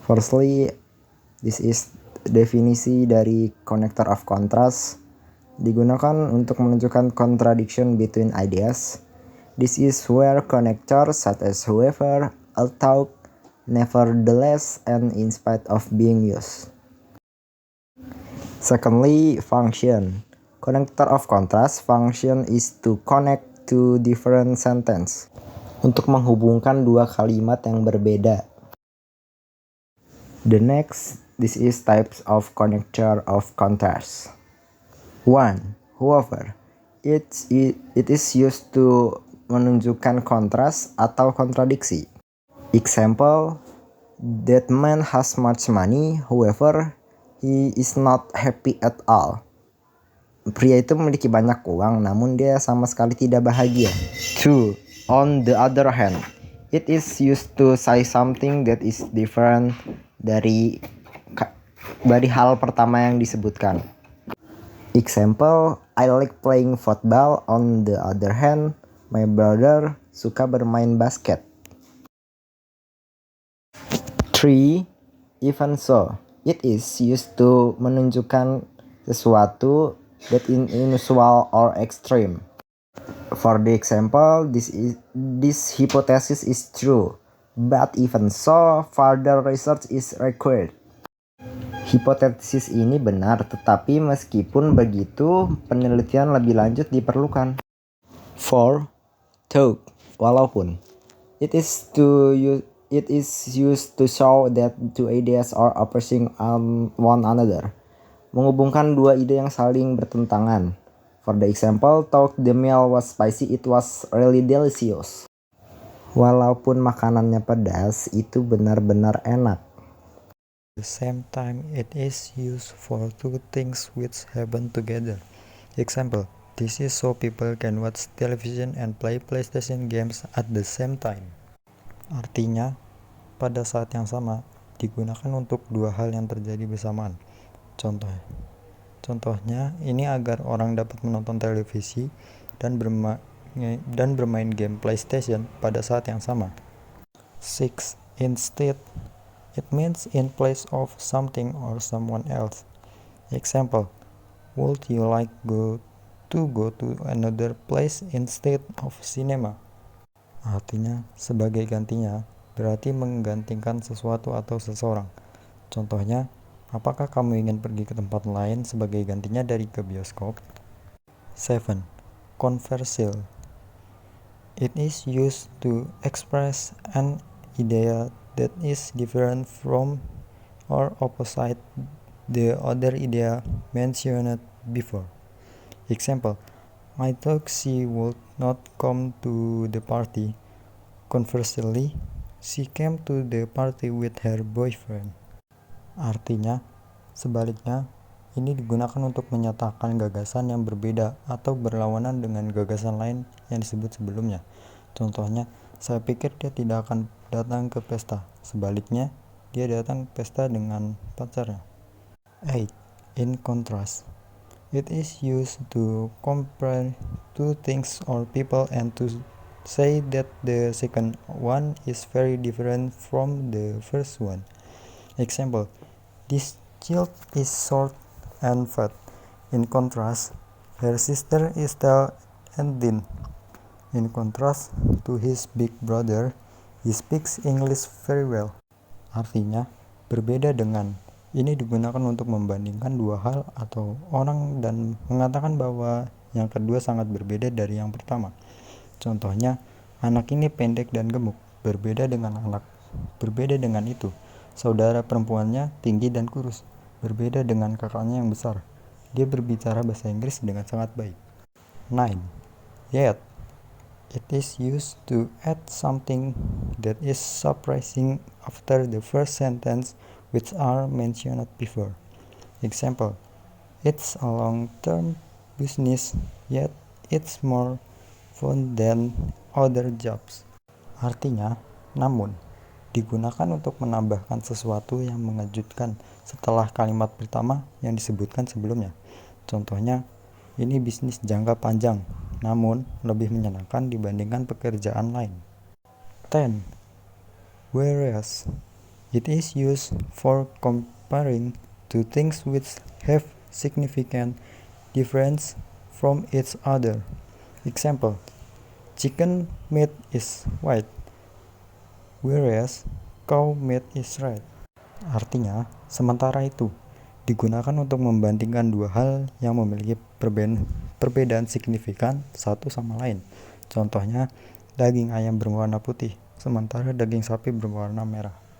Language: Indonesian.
Firstly, this is definisi dari connector of contrast. Digunakan untuk menunjukkan contradiction between ideas. This is where connectors such as however, although, nevertheless, and in spite of being used. Secondly, function. Connector of contrast function is to connect two different sentences. Untuk menghubungkan dua kalimat yang berbeda. The next, this is types of connector of contrast. 1. However, it is used to menunjukkan kontras atau kontradiksi. Example, that man has much money, however, he is not happy at all. Pria itu memiliki banyak uang, namun dia sama sekali tidak bahagia. 2. On the other hand, it is used to say something that is different dari hal pertama yang disebutkan. Example, I like playing football. On the other hand, my brother suka bermain basket. 3. Even so, it is used to menunjukkan sesuatu that is unusual or extreme. For the example, this hypothesis is true, but even so, further research is required. Hipotesis ini benar, tetapi meskipun begitu, penelitian lebih lanjut diperlukan. 4. Though, walaupun. It is used to show that two ideas are opposing one another. Menghubungkan dua ide yang saling bertentangan. For the example, though the meal was spicy, it was really delicious. Walaupun makanannya pedas, itu benar-benar enak. At the same time, it is used for two things which happen together. Example, this is so people can watch television and play PlayStation games at the same time. Artinya, pada saat yang sama, digunakan untuk dua hal yang terjadi bersamaan. Contohnya, ini agar orang dapat menonton televisi dan bermain game PlayStation pada saat yang sama. 6. Instead, it means in place of something or someone else. Example, would you like to go to another place instead of cinema? Artinya, sebagai gantinya, berarti menggantikan sesuatu atau seseorang. Contohnya, apakah kamu ingin pergi ke tempat lain sebagai gantinya dari ke bioskop? 7. Controversial. It is used to express an idea that is different from or opposite the other idea mentioned before. Example, I thought she would not come to the party. Conversely, she came to the party with her boyfriend. Artinya, sebaliknya, ini digunakan untuk menyatakan gagasan yang berbeda atau berlawanan dengan gagasan lain yang disebut sebelumnya. Contohnya, saya pikir dia tidak akan datang ke pesta. Sebaliknya, dia datang ke pesta dengan pacarnya. 8. In contrast, it is used to compare two things or people and to say that the second one is very different from the first one. Example, this child is short and fat. In contrast, her sister is tall and thin. In contrast to his big brother, he speaks English very well. Artinya, berbeda dengan. Ini digunakan untuk membandingkan dua hal atau orang dan mengatakan bahwa yang kedua sangat berbeda dari yang pertama. Contohnya, anak ini pendek dan gemuk, berbeda dengan itu. Saudara perempuannya tinggi dan kurus, berbeda dengan kakaknya yang besar. Dia berbicara bahasa Inggris dengan sangat baik. 9. Yet, it is used to add something that is surprising after the first sentence which are mentioned before. Example, it's a long-term business, yet it's more fun than other jobs. Artinya, namun, digunakan untuk menambahkan sesuatu yang mengejutkan setelah kalimat pertama yang disebutkan sebelumnya. Contohnya, ini bisnis jangka panjang, namun lebih menyenangkan dibandingkan pekerjaan lain. 10. Whereas, It is used for comparing two things which have significant difference from each other. Example, chicken meat is white, whereas cow meat is red. Artinya, sementara itu, digunakan untuk membandingkan dua hal yang memiliki perbedaan signifikan satu sama lain. Contohnya, daging ayam berwarna putih, sementara daging sapi berwarna merah.